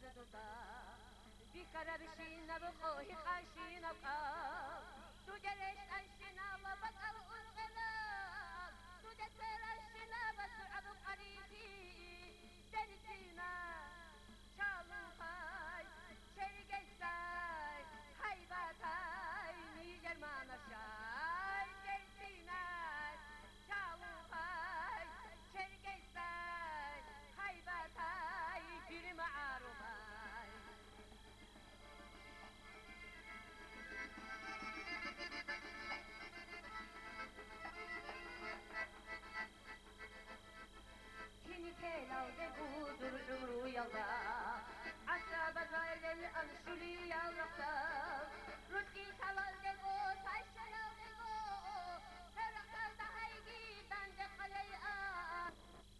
زدودا بیکار بشین بخوی خشین بکام تو جلش انشنا و بطل الغلام تو جسر انشنا و سعب قریفی درسینا شالو پای شرگستای haybatay nijerman aşay dersinay şalupay şergestay haybatay bir ma'arubay Kini kelav de budur uru yalda Asaba gayrel anşuli yalda Rutki salal de go taşşalal de go Terakal da haygi bende kaley a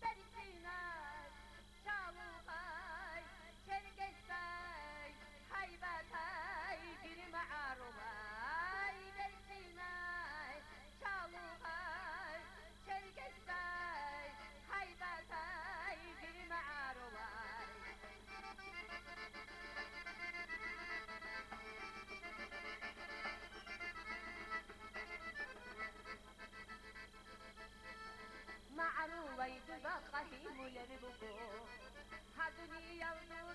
Dersinay şalupay şergestay haybatay bir ma'arubay Dersinay şalupay şergestay haybatay bir ma'arubay معروبي تبقى مولر بكو هدني يوضو